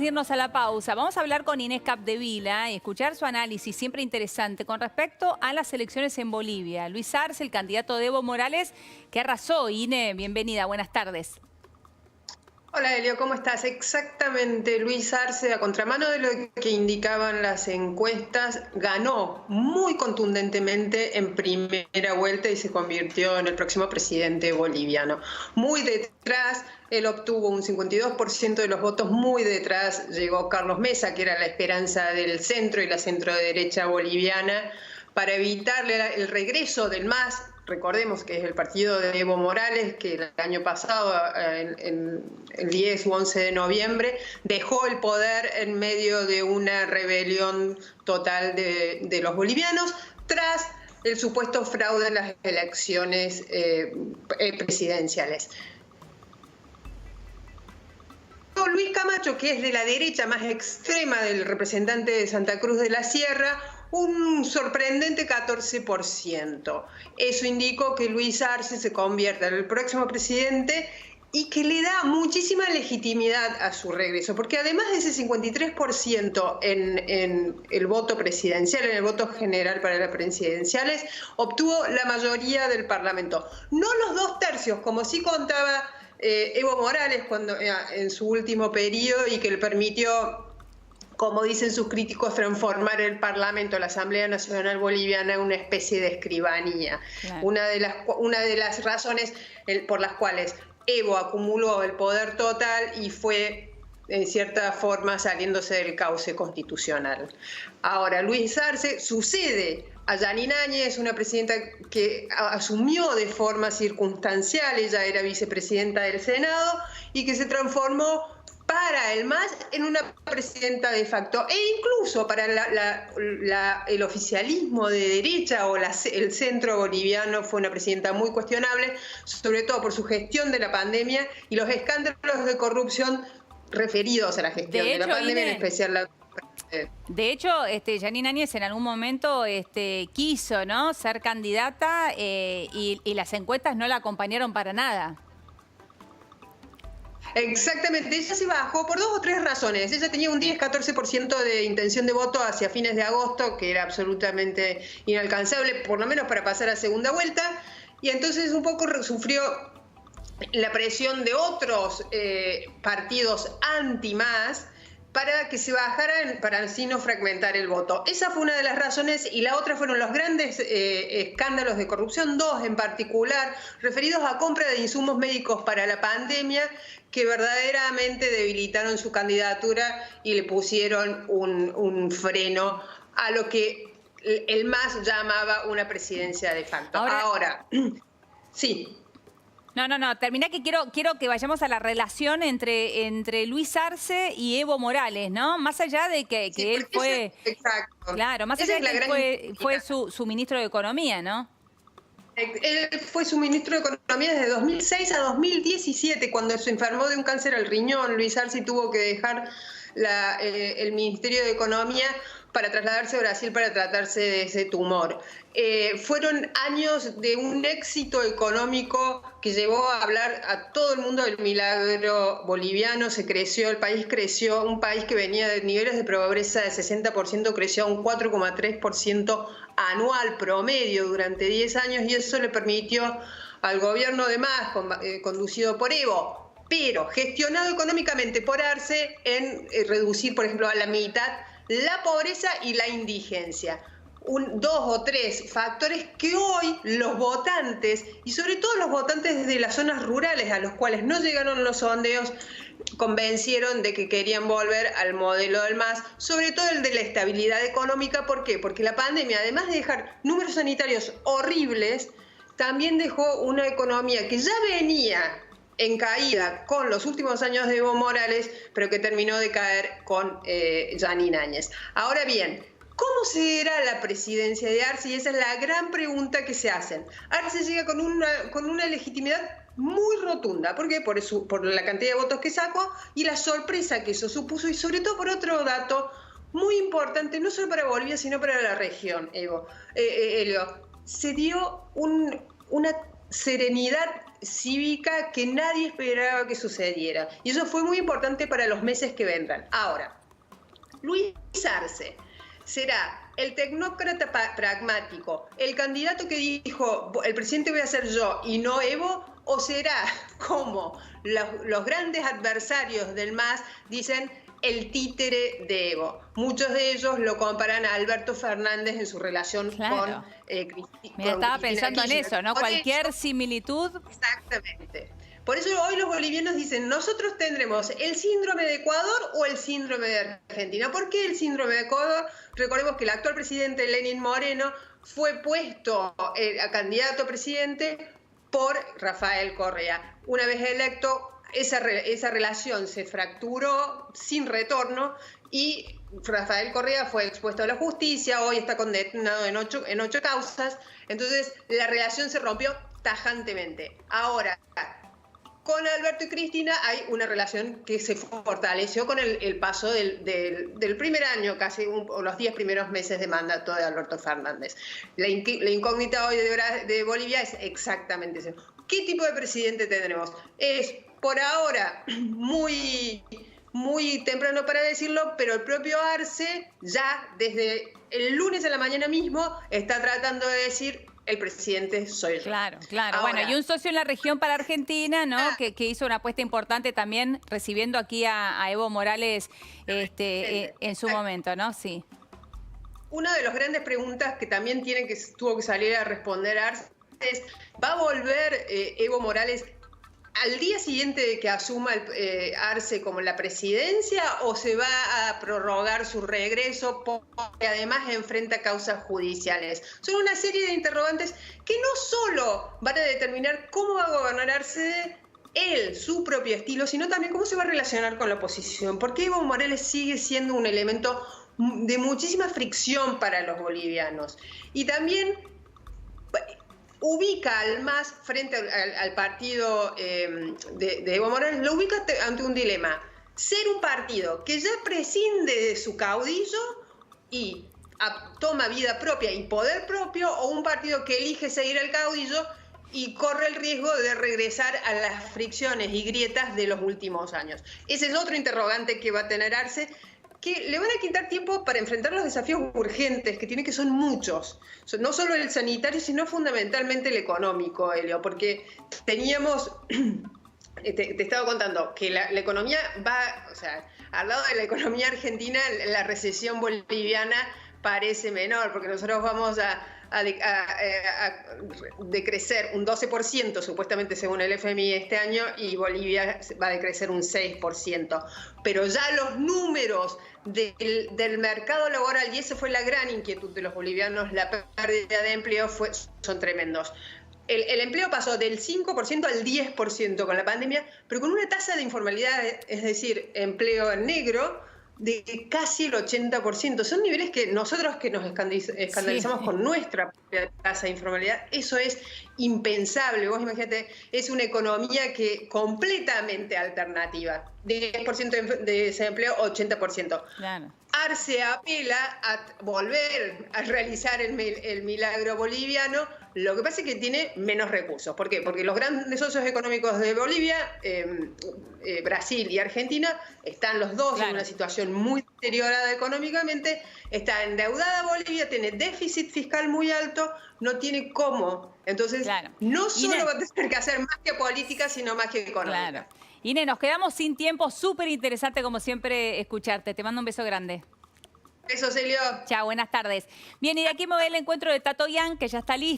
Irnos a la pausa, vamos a hablar con Inés Capdevila y escuchar su análisis, siempre interesante, con respecto a las elecciones en Bolivia. Luis Arce, el candidato de Evo Morales, que arrasó. Inés, bienvenida, buenas tardes. Hola Elio, ¿cómo estás? Exactamente, Luis Arce, a contramano de lo que indicaban las encuestas, ganó muy contundentemente en primera vuelta y se convirtió en el próximo presidente boliviano. Muy detrás, él obtuvo un 52% de los votos, muy detrás llegó Carlos Mesa, que era la esperanza del centro y la centro-derecha boliviana, para evitarle el regreso del MAS. Recordemos que es el partido de Evo Morales, que el año pasado, el 10 u 11 de noviembre, dejó el poder en medio de una rebelión total de los bolivianos, tras el supuesto fraude en las elecciones presidenciales. Luis Camacho, que es de la derecha más extrema del representante de Santa Cruz de la Sierra, un sorprendente 14%. Eso indicó que Luis Arce se convierta en el próximo presidente y que le da muchísima legitimidad a su regreso, porque además de ese 53% en el voto presidencial, en el voto general para las presidenciales, obtuvo la mayoría del Parlamento. No los 2/3, como sí contaba Evo Morales en su último periodo, y que le permitió, como dicen sus críticos, transformar el Parlamento, la Asamblea Nacional Boliviana, en una especie de escribanía. Claro. Una de las razones por las cuales Evo acumuló el poder total y fue, en cierta forma, saliéndose del cauce constitucional. Ahora, Luis Arce sucede a Janine Áñez, una presidenta que asumió de forma circunstancial, ella era vicepresidenta del Senado, y que se transformó para el MAS en una presidenta de facto, e incluso para el oficialismo de derecha o el centro boliviano fue una presidenta muy cuestionable, sobre todo por su gestión de la pandemia y los escándalos de corrupción referidos a la gestión de la pandemia, en especial la... De hecho, Janine Áñez en algún momento quiso, ¿no?, ser candidata y las encuestas no la acompañaron para nada. Exactamente, ella se bajó por 2 o 3 razones. Ella tenía un 10-14% de intención de voto hacia fines de agosto, que era absolutamente inalcanzable, por lo menos para pasar a segunda vuelta, y entonces un poco sufrió la presión de otros partidos anti-MAS para que se bajaran, para así no fragmentar el voto. Esa fue una de las razones, y la otra fueron los grandes escándalos de corrupción, 2 en particular, referidos a compra de insumos médicos para la pandemia, que verdaderamente debilitaron su candidatura y le pusieron un freno a lo que el MAS llamaba una presidencia de facto. Ahora sí. No, terminá, que quiero que vayamos a la relación entre Luis Arce y Evo Morales, ¿no? Más allá de que sí, él fue... Exacto. Claro, más allá de que él fue su ministro de Economía, ¿no? Él fue su ministro de Economía desde 2006 a 2017, cuando se enfermó de un cáncer al riñón. Luis Arce tuvo que dejar el Ministerio de Economía para trasladarse a Brasil para tratarse de ese tumor. Fueron años de un éxito económico que llevó a hablar a todo el mundo del milagro boliviano. Se creció, el país creció, un país que venía de niveles de pobreza de 60%, creció a un 4,3% anual promedio durante 10 años, y eso le permitió al gobierno de MAS, conducido por Evo, pero gestionado económicamente por Arce, en reducir, por ejemplo, a la mitad la pobreza y la indigencia. 2 o 3 factores que hoy los votantes, y sobre todo los votantes de las zonas rurales, a los cuales no llegaron los sondeos, convencieron de que querían volver al modelo del MAS, sobre todo el de la estabilidad económica. ¿Por qué? Porque la pandemia, además de dejar números sanitarios horribles, también dejó una economía que ya venía en caída con los últimos años de Evo Morales, pero que terminó de caer con Janine Áñez. Ahora bien, ¿cómo será la presidencia de Arce? Y esa es la gran pregunta que se hacen. Arce llega con una legitimidad muy rotunda. ¿Por qué? Por la cantidad de votos que sacó y la sorpresa que eso supuso, y sobre todo por otro dato muy importante, no solo para Bolivia, sino para la región, Elio. Se dio una serenidad cívica que nadie esperaba que sucediera. Y eso fue muy importante para los meses que vendrán. Ahora, Luis Arce será el tecnócrata pragmático, el candidato que dijo, el presidente voy a ser yo y no Evo, o será como los grandes adversarios del MAS dicen, el títere de Evo. Muchos de ellos lo comparan a Alberto Fernández en su relación con Mira, estaba pensando en eso, ¿no? Cualquier similitud. Exactamente. Por eso hoy los bolivianos dicen, nosotros tendremos el síndrome de Ecuador o el síndrome de Argentina. ¿Por qué el síndrome de Ecuador? Recordemos que el actual presidente Lenín Moreno fue puesto a candidato a presidente por Rafael Correa. Una vez electo, esa relación se fracturó sin retorno y Rafael Correa fue expuesto a la justicia, hoy está condenado en ocho causas, entonces la relación se rompió tajantemente. Ahora, con Alberto y Cristina hay una relación que se fortaleció con el paso del primer año, casi los 10 primeros meses de mandato de Alberto Fernández. La incógnita hoy de Bolivia es exactamente eso. ¿Qué tipo de presidente tendremos? Es por ahora muy temprano para decirlo, pero el propio Arce ya desde el lunes a la mañana mismo está tratando de decir el presidente soy yo. Claro, claro. Ahora, bueno, y un socio en la región para Argentina, ¿no? Que hizo una apuesta importante también recibiendo aquí a Evo Morales en su momento, ¿no? Sí. Una de las grandes preguntas que también tuvo que salir a responder Arce es, ¿va a volver Evo Morales al día siguiente de que asuma Arce como la presidencia o se va a prorrogar su regreso porque además enfrenta causas judiciales? Son una serie de interrogantes que no solo van a determinar cómo va a gobernar Arce él, su propio estilo, sino también cómo se va a relacionar con la oposición. Porque Evo Morales sigue siendo un elemento de muchísima fricción para los bolivianos. Y también ubica al MAS frente al partido de Evo Morales, lo ubica ante un dilema. Ser un partido que ya prescinde de su caudillo y toma vida propia y poder propio, o un partido que elige seguir al caudillo y corre el riesgo de regresar a las fricciones y grietas de los últimos años. Ese es otro interrogante que va a tener Arce, que le van a quitar tiempo para enfrentar los desafíos urgentes, que son muchos. No solo el sanitario, sino fundamentalmente el económico, Helio, porque teníamos, te estaba contando, que la economía va, o sea, al lado de la economía argentina, la recesión boliviana parece menor, porque nosotros vamos a decrecer un 12% supuestamente según el FMI este año y Bolivia va a decrecer un 6%. Pero ya los números del mercado laboral, y esa fue la gran inquietud de los bolivianos, la pérdida de empleo son tremendos. El empleo pasó del 5% al 10% con la pandemia, pero con una tasa de informalidad, es decir, empleo en negro, de casi el 80%. Son niveles que nosotros que nos escandalizamos con nuestra propia tasa de informalidad, eso es impensable. Vos imagínate, es una economía que completamente alternativa. 10% de desempleo, 80%. Claro. Arce apela a volver a realizar el milagro boliviano. Lo que pasa es que tiene menos recursos. ¿Por qué? Porque los grandes socios económicos de Bolivia, Brasil y Argentina, están los dos en una situación muy deteriorada económicamente. Está endeudada Bolivia, tiene déficit fiscal muy alto, no tiene cómo. Entonces, no solo va a tener que hacer magia política, sino magia económica. Claro. Ine, nos quedamos sin tiempo. Súper interesante, como siempre, escucharte. Te mando un beso grande. Besos, Elio. Chao, buenas tardes. Bien, y de aquí me voy al encuentro de Tato Yang, que ya está listo.